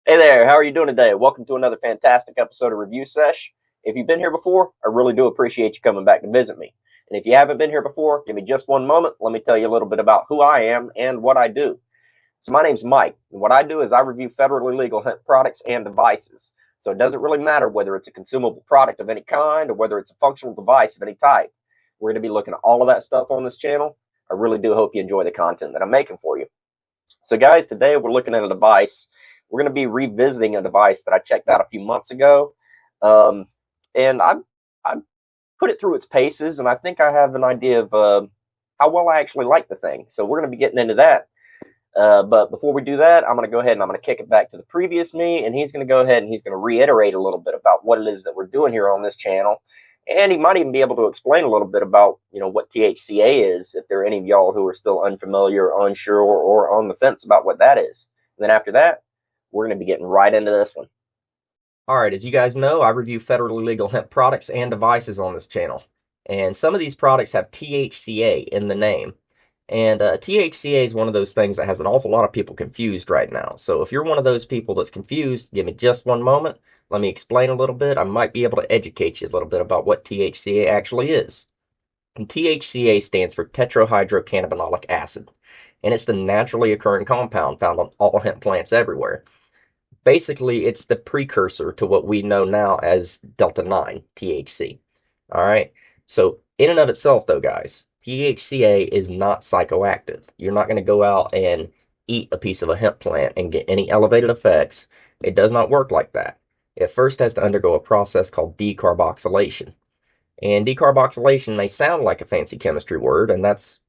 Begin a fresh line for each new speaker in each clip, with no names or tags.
Hey there, how are you doing today? Welcome to another fantastic episode of Review Sesh. If you've been here before, I really do appreciate you coming back to visit me. And if you haven't been here before, give me just one moment. Let me tell you a little bit about who I am and what I do. So my name's Mike, and what I do is I review federally legal hemp products and devices. So it doesn't really matter whether it's a consumable product of any kind or whether it's a functional device of any type. We're going to be looking at all of that stuff on this channel. I really do hope you enjoy the content that I'm making for you. So guys, today we're looking at a device. We're going to be revisiting a device that I checked out a few months ago. Um, and I put it through its paces, and I think I have an idea of how well I actually like the thing. So we're going to be getting into that. But before we do that, I'm going to go ahead and I'm going to kick it back to the previous me, and he's going to go ahead and he's going to reiterate a little bit about what it is that we're doing here on this channel. And he might even be able to explain a little bit about, what THCA is, if there are any of y'all who are still unfamiliar, unsure, or on the fence about what that is. And then after that, we're going to be getting right into this one. All right, as you guys know, I review federally legal hemp products and devices on this channel. And some of these products have THCA in the name. And THCA is one of those things that has an awful lot of people confused right now. So if you're one of those people that's confused, give me just one moment. Let me explain a little bit. I might be able to educate you a little bit about what THCA actually is. And THCA stands for tetrahydrocannabinolic acid. And it's the naturally occurring compound found on all hemp plants everywhere. Basically, it's the precursor to what we know now as Delta 9 THC. All right. So in and of itself, though, guys, THCA is not psychoactive. You're not going to go out and eat a piece of a hemp plant and get any elevated effects. It does not work like that. It first has to undergo a process called decarboxylation. And decarboxylation may sound like a fancy chemistry word, and it's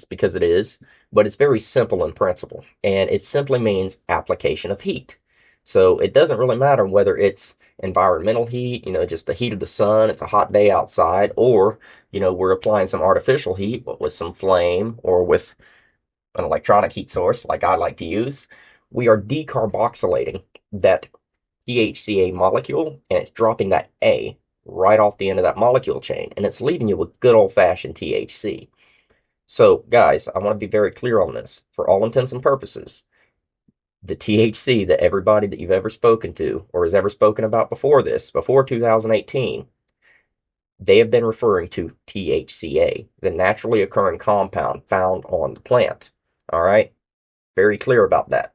because it is, but it's very simple in principle. And it simply means application of heat. So it doesn't really matter whether it's environmental heat, just the heat of the sun, it's a hot day outside, or, we're applying some artificial heat with some flame or with an electronic heat source like I like to use. We are decarboxylating that THCA molecule, and it's dropping that A right off the end of that molecule chain, and it's leaving you with good old-fashioned THC. So, guys, I want to be very clear on this. For all intents and purposes, the THC that everybody that you've ever spoken to or has ever spoken about before this, before 2018, they have been referring to THCA, the naturally occurring compound found on the plant. All right? Very clear about that.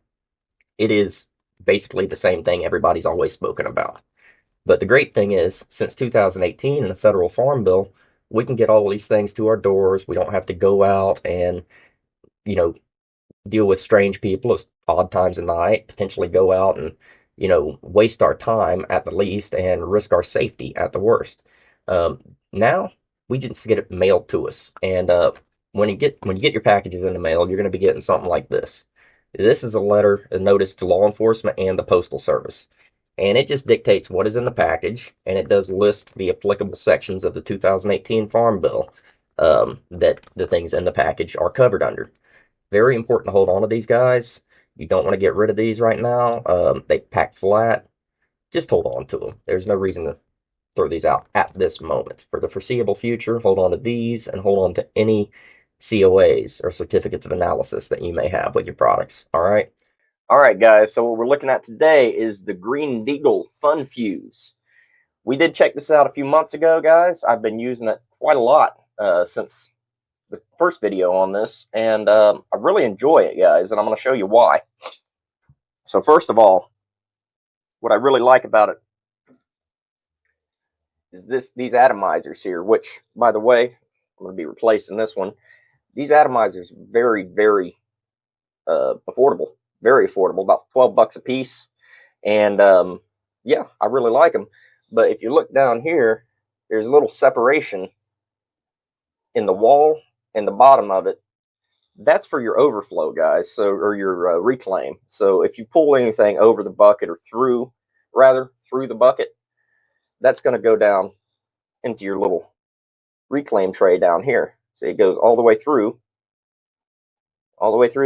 It is basically the same thing everybody's always spoken about. But the great thing is, since 2018 in the federal farm bill, we can get all these things to our doors. We don't have to go out and, you know, deal with strange people at odd times of night, potentially go out and, waste our time at the least and risk our safety at the worst. Now we just get it mailed to us, and when you get your packages in the mail, you're going to be getting something like this. This is a notice to law enforcement and the postal service, and it just dictates what is in the package, and it does list the applicable sections of the 2018 Farm Bill that the things in the package are covered under. Very important to hold on to these guys. You don't want to get rid of these right now. They pack flat. Just hold on to them. There's no reason to throw these out at this moment. For the foreseeable future, hold on to these and hold on to any COAs or certificates of analysis that you may have with your products. All right? All right, guys. So what we're looking at today is the Greendeagle FunFuse. We did check this out a few months ago, guys. I've been using it quite a lot since the first video on this, and I really enjoy it, guys, and I'm going to show you why. So first of all, what I really like about it is these atomizers here, which, by the way, I'm going to be replacing this one. These atomizers are very, very affordable, about 12 bucks a piece, and yeah, I really like them. But if you look down here, there's a little separation in the wall and the bottom of it. That's for your overflow, guys, or your reclaim. So if you pull anything over the bucket or through the bucket, that's going to go down into your little reclaim tray down here. So it goes all the way through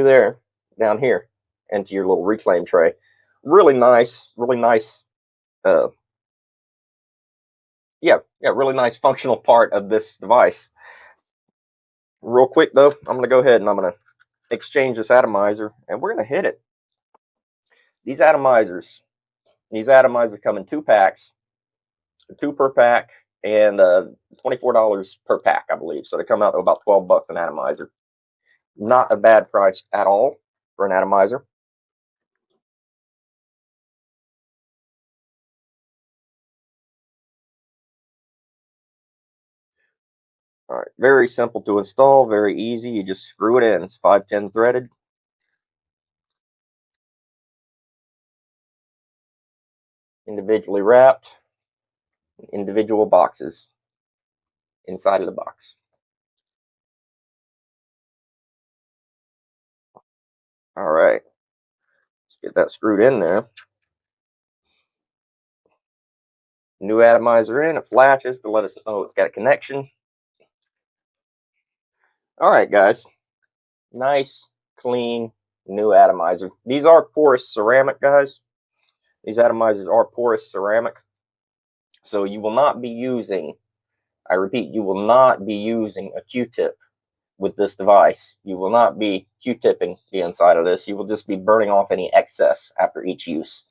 there, down here, into your little reclaim tray. Really nice, really nice functional part of this device. Real quick, though, I'm going to go ahead and I'm going to exchange this atomizer, and we're going to hit it. these atomizers come in 2 packs, 2 per pack, and $24 per pack, I believe. So they come out to about $12 an atomizer. Not a bad price at all for an atomizer. All right, very simple to install, very easy. You just screw it in. It's 510 threaded. Individually wrapped, individual boxes inside of the box. All right, let's get that screwed in there. New atomizer in, it flashes to let us know it's got a connection. All right, guys, nice, clean, new atomizer. These are porous ceramic, guys. These atomizers are porous ceramic. So you will not be using, I repeat, you will not be using a Q-tip with this device. You will not be Q-tipping the inside of this. You will just be burning off any excess after each use.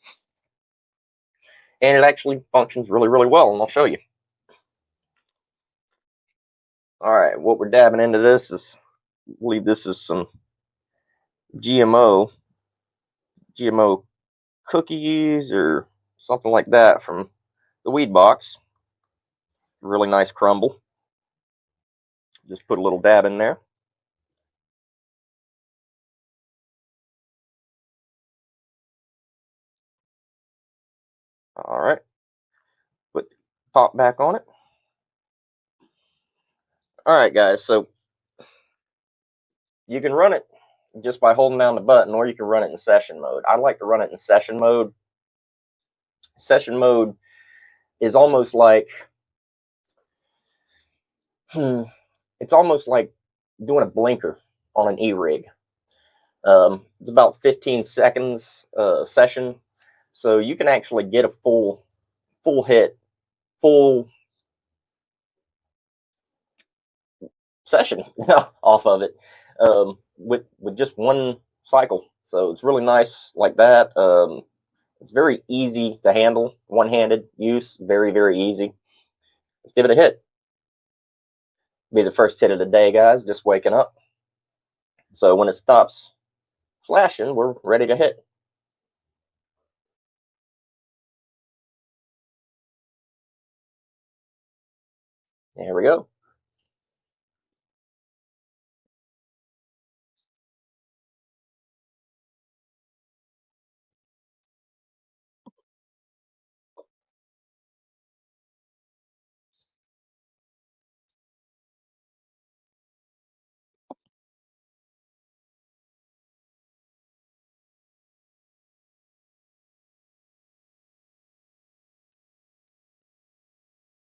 And it actually functions really, really well, and I'll show you. All right, what we're dabbing into this is, I believe this is some GMO cookies or something like that from the weed box. Really nice crumble. Just put a little dab in there. All right, put the top back on it. All right, guys, so you can run it just by holding down the button, or you can run it in session mode. I like to run it in session mode. Session mode is almost like, it's almost like doing a blinker on an e-rig. It's about 15 seconds session, so you can actually get a full hit, full session off of it with just one cycle. So it's really nice like that. It's very easy to handle, one-handed use, very, very easy. Let's give it a hit. Be the first hit of the day, guys, just waking up. So when it stops flashing, we're ready to hit. There we go.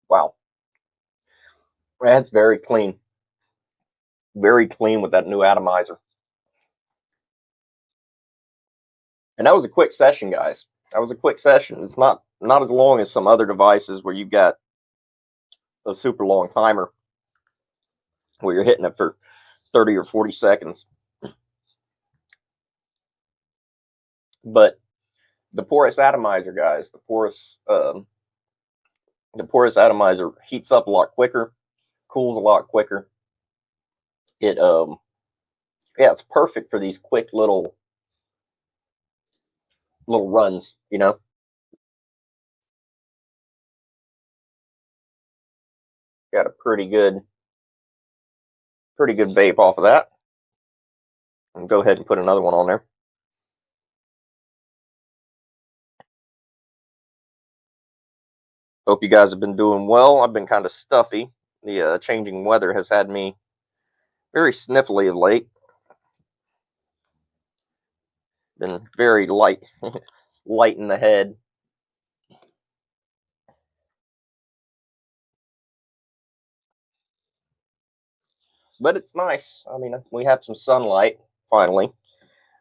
Wow. That's very clean. Very clean with that new atomizer. And that was a quick session, guys. That was a quick session. It's not as long as some other devices where you've got a super long timer where you're hitting it for 30 or 40 seconds. But the porous atomizer, guys, the porous atomizer heats up a lot quicker, cools a lot quicker. It it's perfect for these quick little runs, you know. Got a pretty good vape off of that. And go ahead and put another one on there. Hope you guys have been doing well. I've been kind of stuffy. The changing weather has had me very sniffly of late. Been very light in the head. But it's nice. I mean, we have some sunlight finally.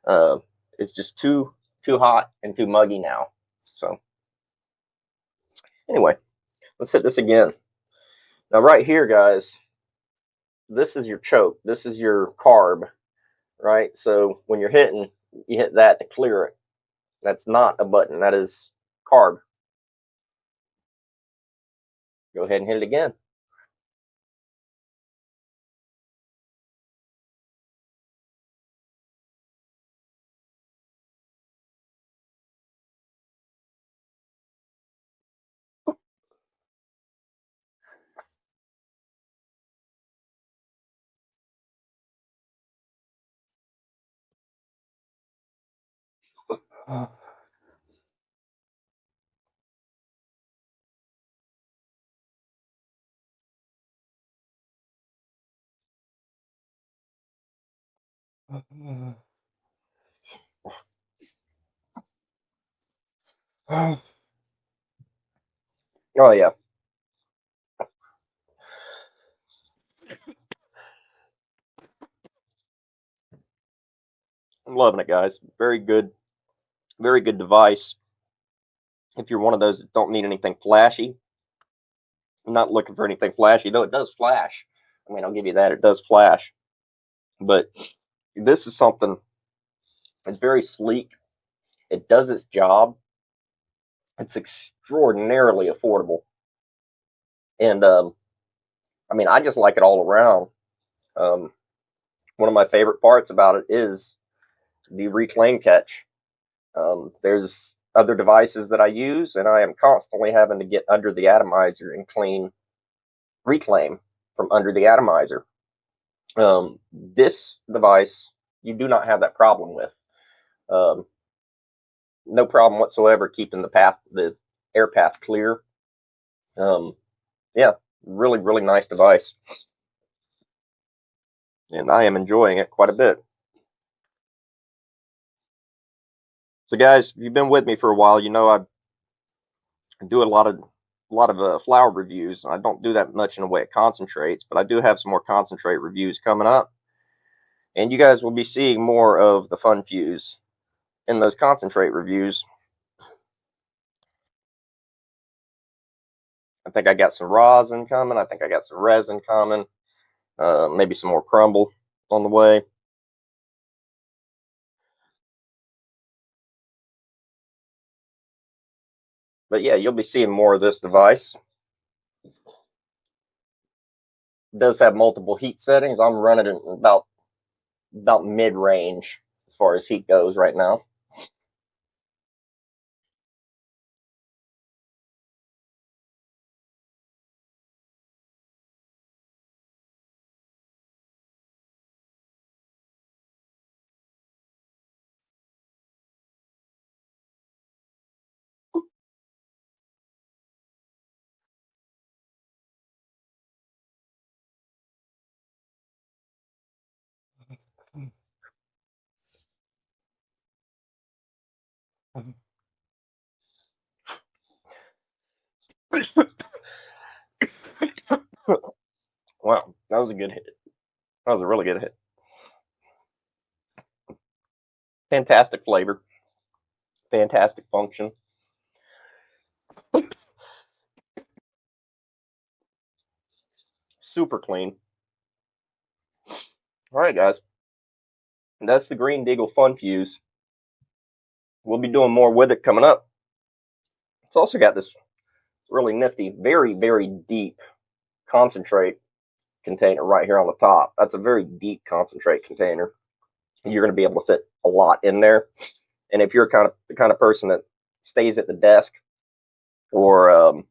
It's just too hot and too muggy now. So anyway, let's hit this again. Now right here, guys, this is your choke. This is your carb, right? So when you're hitting, you hit that to clear it. That's not a button. That is carb. Go ahead and hit it again. Oh yeah, I'm loving it, guys. Very good device. If you're one of those that don't need anything flashy, I'm not looking for anything flashy, though it does flash. I mean, I'll give you that, it does flash. But this is something, it's very sleek. It does its job. It's extraordinarily affordable. And, I mean, I just like it all around. Um, one of my favorite parts about it is the reclaim catch. There's other devices that I use, and I am constantly having to get under the atomizer and reclaim from under the atomizer. This device, you do not have that problem with. Um, no problem whatsoever keeping the air path clear. Yeah, really nice device, and I am enjoying it quite a bit. So, guys, if you've been with me for a while, you know I do a lot of flower reviews. I don't do that much in the way of concentrates, but I do have some more concentrate reviews coming up, and you guys will be seeing more of the FunFuse in those concentrate reviews. I think I got some rosin coming. I think I got some resin coming. Maybe some more crumble on the way. But yeah, you'll be seeing more of this device. It does have multiple heat settings. I'm running it about mid range as far as heat goes right now. Wow, that was a good hit. That was a really good hit. Fantastic flavor, fantastic function. Super clean. All right, guys. That's the Greendeagle FunFuse. We'll be doing more with it coming up. It's also got this really nifty, very deep concentrate container right here on the top. That's a very deep concentrate container. You're going to be able to fit a lot in there. And if you're the kind of person that stays at the desk, or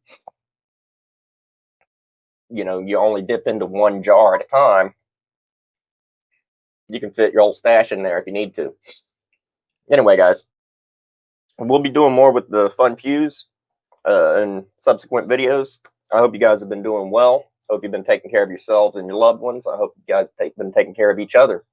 you only dip into one jar at a time, you can fit your whole stash in there if you need to. Anyway, guys, we'll be doing more with the FunFuse in subsequent videos. I hope you guys have been doing well. Hope you've been taking care of yourselves and your loved ones. I hope you guys have been taking care of each other.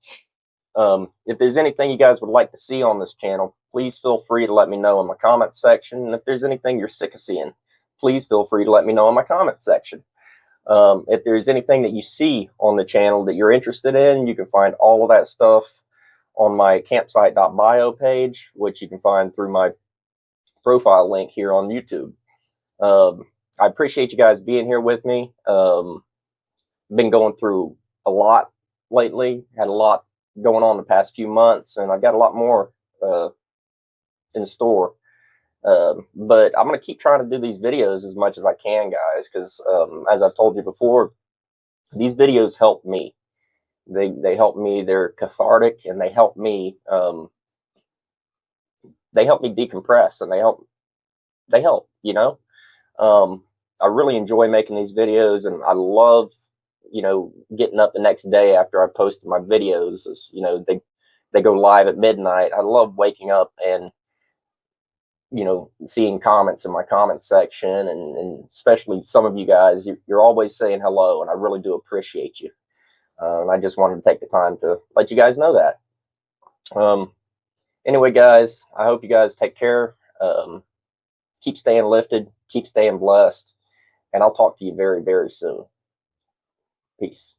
If there's anything you guys would like to see on this channel, please feel free to let me know in my comments section. And if there's anything you're sick of seeing, please feel free to let me know in my comment section. If there's anything that you see on the channel that you're interested in, you can find all of that stuff on my campsite.bio page, which you can find through my profile link here on YouTube. I appreciate you guys being here with me. Been going through a lot lately, had a lot going on the past few months, and I've got a lot more in store. But I'm going to keep trying to do these videos as much as I can, guys, because as I've told you before, these videos help me. They help me. They're cathartic, and they help me. They help me decompress, and they help. You know, I really enjoy making these videos, and I love, getting up the next day after I posted my videos. They go live at midnight. I love waking up and seeing comments in my comment section, and especially some of you guys. You're always saying hello, and I really do appreciate you. And I just wanted to take the time to let you guys know that. Anyway, guys, I hope you guys take care. Keep staying lifted, keep staying blessed, and I'll talk to you very, very soon. Peace.